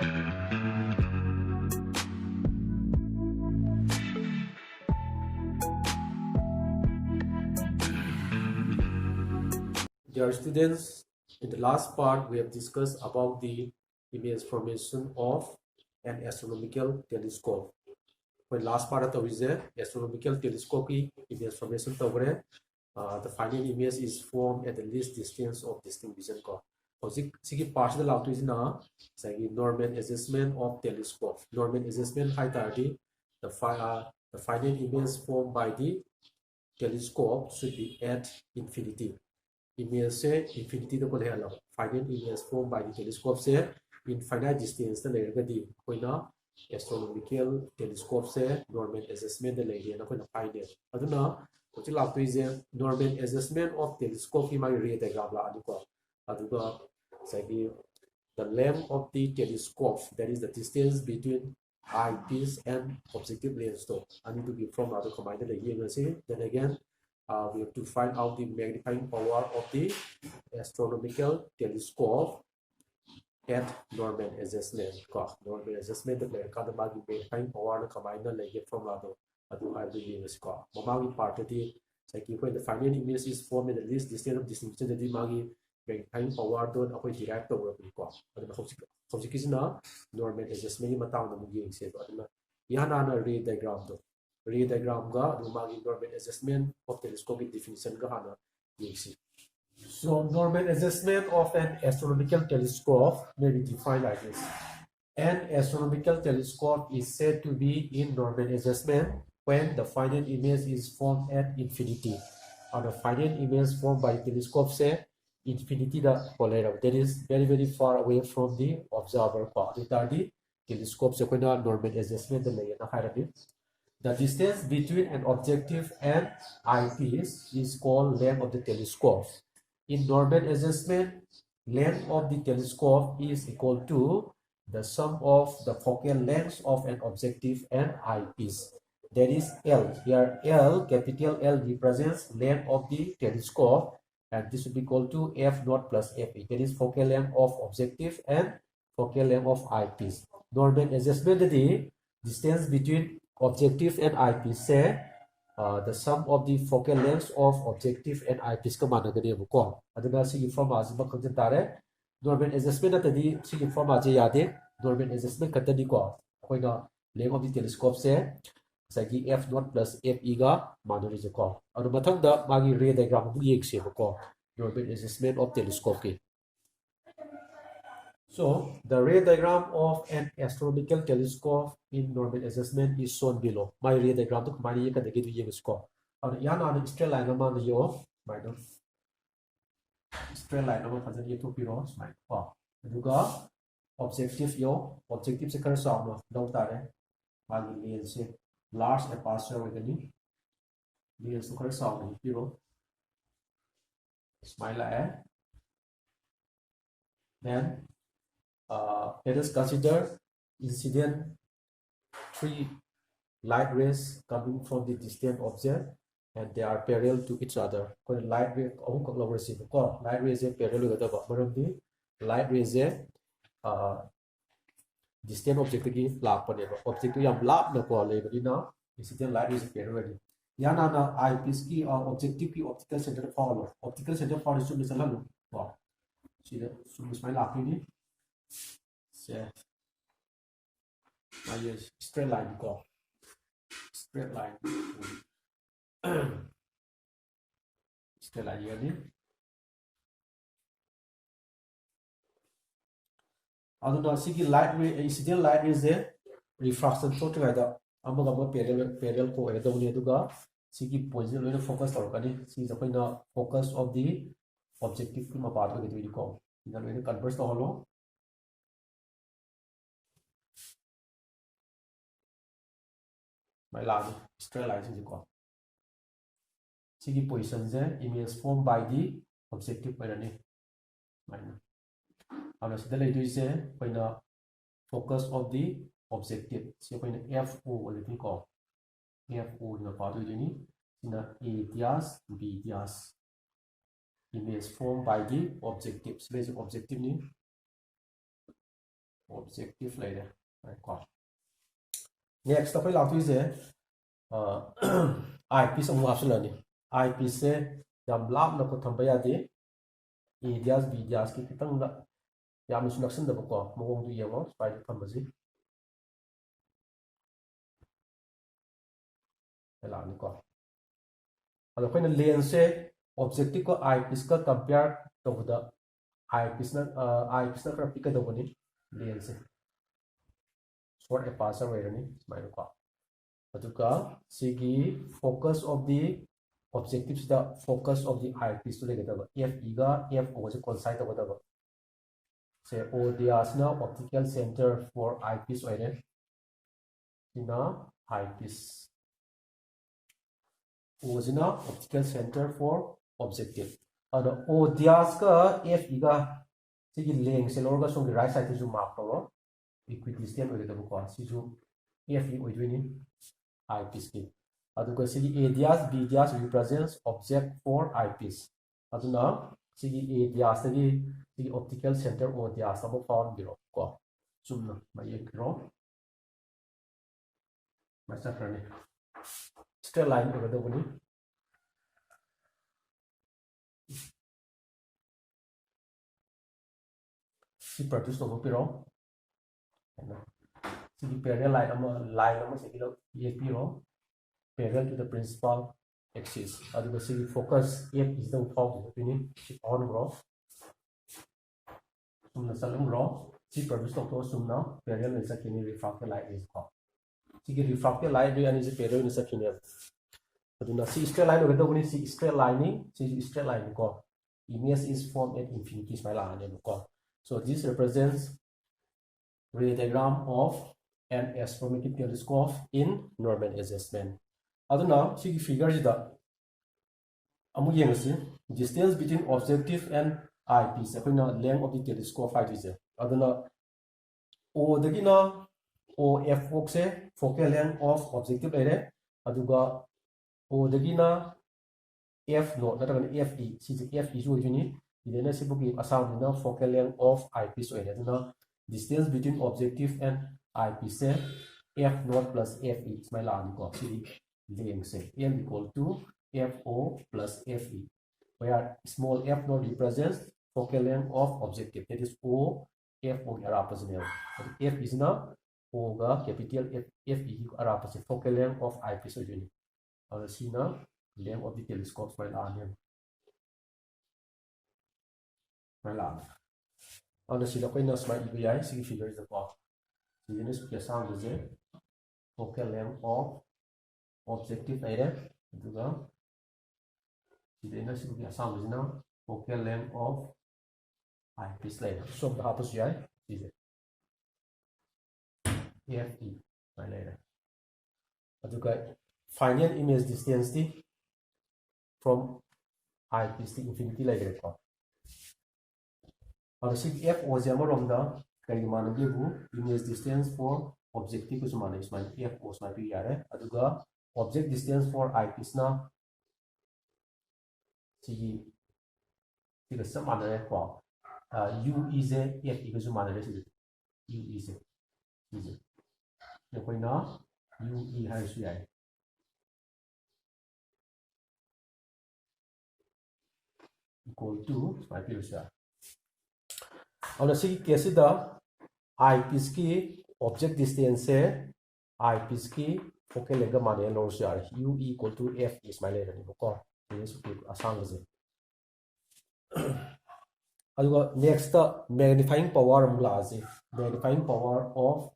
Dear students, in the last part we have discussed about the image formation of an astronomical telescope. When last part of the astronomical telescope image formation the final image is formed at the least distance of distinct vision. Sigi part the last is na Norman adjustment of telescope. Norman adjustment high tardy the final image formed by the telescope should be at infinity. Image से infinity तो कोई है final image formed by the telescope से infinite distance तो लेकर दी कोई ना astronomical telescope से Norman adjustment तो लेके ना कोई ना final अतो ना कुछ लाभ तो इसे Norman adjustment of telescope की मारी रे diagram ला अतो का सही the length of the telescope, that is the distance between eyepiece and objective lens तो I need to give from other combined लेके then again we have to find out the magnifying power of the astronomical telescope at Norman adjustment. Norman adjustment the magnifying power combined like from other I believe is called. Mamagi part of the when the final image is formed at the least distance of distinction that the magi magnifying power don't avoid direct over the Norman adjustment matang na muging say yana ray diagram do. Ray diagram ga Norman adjustment of telescopic definition ga hana yexi. So Norman adjustment of an astronomical telescope may be defined like this. An astronomical telescope is said to be in Norman adjustment when the final image is formed at infinity. Or the final image formed by the telescope say infinity the polar that is very far away from the observer part. The telescope se Norman adjustment the distance between an objective and eyepiece is called length of the telescope. In Norman adjustment, length of the telescope is equal to the sum of the focal lengths of an objective and eyepiece. That is L. Here L, capital L represents length of the telescope, and this will be equal to F naught plus Fe. That is focal length of objective and focal length of eyepiece. Norman adjustment the distance between objective and eyepiece say the sum of the focal lengths of objective and eyepiece ka managani ko aduna si formula ba khang tare Norman adjustment atadi si formula je yade Norman adjustment katani ko koina length of the telescope se sagi f naught plus fe ga manari je ko adu mathang da magi ray diagram bu yek se ko Norman adjustment of telescope ki. So, the ray diagram of an astronomical telescope in Norman adjustment is shown below. My ray diagram to combine you can get you score. On yan on straight line among the yo, minus straight line over thousand year to piros, my wow. You got objective yo, objective second sound of don't tare. Magi say large aperture with any lens to correct sound of piro. Smile then let us consider incident 3 light rays coming from the distant object and they are parallel to each other. Light ray light rays parallel to light rays distant object ki lap object yam lap na ko le incident light rays parallel yana na eyepiece ki objective ki optical center follow optical center follow sum misal wow see sum smile apni yeah. I use straight line go. Straight line. Straight line here. Aduna sigi light ray incident light is a refraction so together. Amaga parallel ko edo ni aduga sigi position lo focus torkani si japaina focus of the objective ki mapad ko gitu ko. Ina lo converse to holo my line straight line is equal. Sigi position is image formed by the objective by the minus. And as the later is a focus of the objective. So when FO will be called FO in the part of the in A dias B dias image formed by the objective. So there's objective objective later right next tôi làm thứ gì eyepiece ông học lên đi eyepiece làm lab nó có tham bây giờ đi ideas videos cái tăng đó yam instruction da ko mo gong du yemo spy tham bazi la ni ko alo khoina lens se objective ko eyepiece ka compare to the eyepiece na ka pick da bani lens se short aperture way ni mai ko aduka sigi focus of the objectives the focus of the eyepiece to le ga da f e ga f o se coincide da ba say ODSna optical center for eyepiece oire ina eyepiece ozina optical center for objective ada ODS ka f iga sigi leng se lorga song right side to map ko equidistant oire da ko si ju f e oidwini eyepiece ki adu ka sigi ADS BDS represents object for eyepiece aduna sigi ADS tagi the optical center or the asabo found biro ko sumna mai kro masa prane straight line ko do bani si produce to biro si parallel line ama se kilo piro parallel to the principal axis adu si focus f is the found bini on bro sumna salung ro si produce to sumna parallel is a kini refracted light is ko si refracted light ri ani se parallel is a kini aduna si straight line ko do ni si straight line ko image is formed at infinity smile ani ko so this represents ray diagram of an astronomical telescope in Norman adjustment aduna si figure da amu yengsi distance between objective and eyepiece akoina length of the telescope height is aduna o dagina o f se focal length of objective ere aduga o dagina f no natakan f e si f e so juni idena sibuki asam na focal length of eyepiece ere aduna distance between objective and eyepiece f naught plus f e small line ko si length se m equal to f o plus f e where small f naught represents focal length of objective that is o f o arapazine f is na o ga capital f f e arapase focal length of eyepiece ojuni or c na length of the telescope while onion wala on sila ko na smart ibi sige figure the ko sige nes ke sound je focal length of objective area duga sige na sige sound je na focal length of eyepiece later so the hapus jai sige fe by later aduga final image distance di from eyepiece to infinity later ko और सिर्फ f o जमा रोंदा कई माने bu image distance for objective को माने इसमें f o smile भी यार है अदुगा object distance for eyepiece ना सिगी सब माने है को u is f e को जो माने है सिगी u is ये कोई ना u e है इस यार equal to स्माइल भी उसे और ऐसे कैसे दा eyepiece की object distance से eyepiece की focal length माने लो से यार u equal to f is my later नहीं को ये सुपर आसान है अगला next magnifying power मुला आजे magnifying power of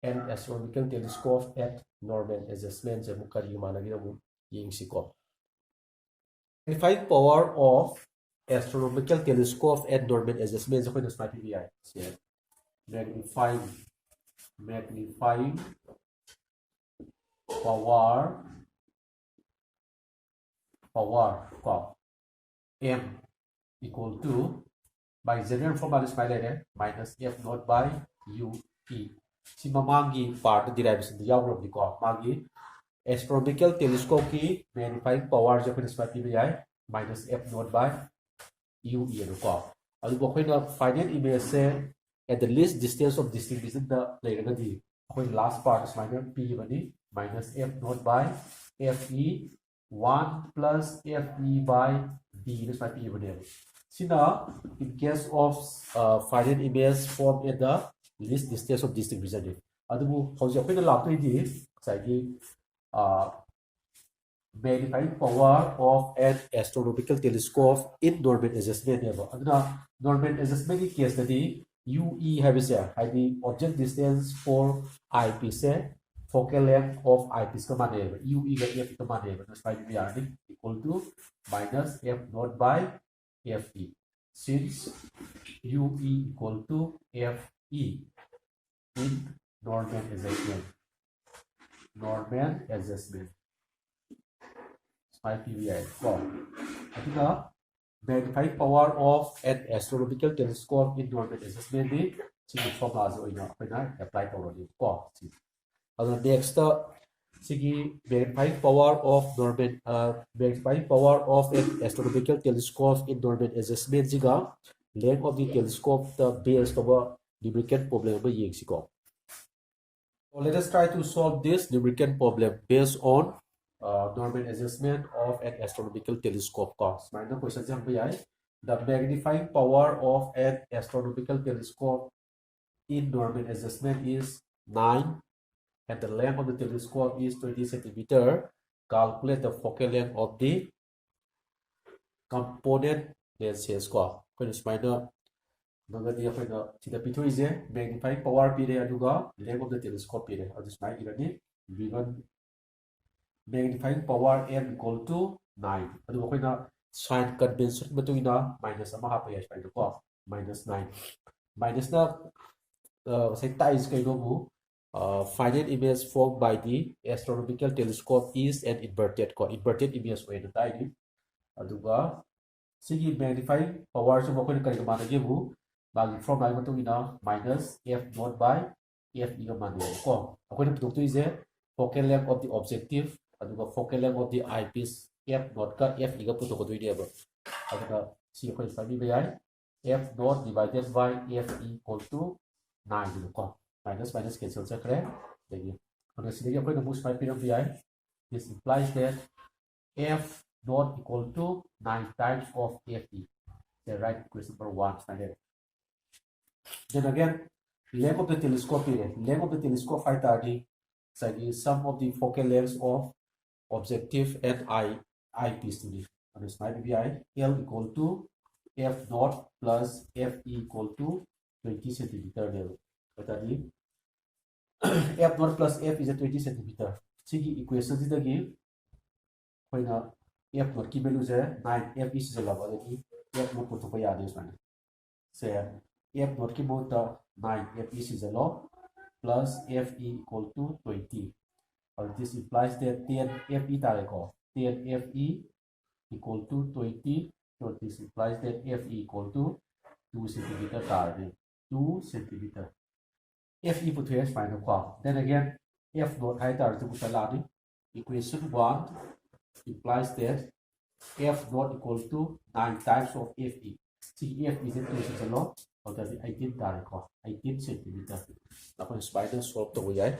an astronomical telescope at Norman adjustment जब मुकरी माना भी हम ये इंसिको magnifying power of astronomical telescope at Norman adjustment जो कोई नस्पाई भी आए magnifying power को m equal to by general formula is minus f naught by u e si mamangi part derivation di yaw di ko magi astronomical telescope ki magnifying power जो कोई नस्पाई भी आए minus f naught by u e ko alu ko khoina final image se at the least distance of distribution the last part is minus p minus f naught by fe 1 plus fe by d this might be even. See now, in case of finite image formed at the least distance of distribution. Adubu how's your magnifying power of an astronomical telescope in Norman adjustment. Norman adjustment case study UE have the object distance for eyepiece focal length of eyepiece command UE f command equal to minus f naught by fe since UE equal to fe in Norman adjustment. Norman adjustment. IPVI. Now, magnifying power of an astronomical telescope in Norman adjustment the formula apply already. Next, magnifying power of Norman magnifying power of an astronomical telescope in Norman adjustment jiga length of the telescope the based over lubricant problem by So let us try to solve this lubricant problem based on Norman adjustment of an astronomical telescope cost. The question is the magnifying power of an astronomical telescope in Norman adjustment is 9 and the length of the telescope is 20 centimeter. Calculate the focal length of the component lenses score. Magnifying power period length of the telescope period. Magnifying power m equal to 9. Sign convention minus minus 9. Minus finite image formed by the astronomical telescope is an inverted image way magnifying power from minus f naught by f focal length of the objective focal length of the eyepiece f naught ka f iga puto ko duide f naught divided by f equal to 9 minus cancel this implies that f naught equal to 9 times of fe. The right equation number 1 standard. Then again, length of the telescope length of the telescope sum of the focal lengths of objective and eyepiece to this. And this might be L equal to f naught plus f equal to 20 centimeter level. But f naught plus f is a 20 centimeter. See equation is the give when f naught की value is 9 f is the level f naught put to this one. Say f naught की both 9 f is the law plus fe equal to 20. This implies that 10 fe 10 fe equal to 20. So this implies that fe equal to 2 centimeter 2 centimeter. Fe put here is final qual. Then again, f naught high to equation 1 implies that f naught equal to 9 times of fe. See f is equation a lot. Or does it 18 centimeter. Now, spider solve the way.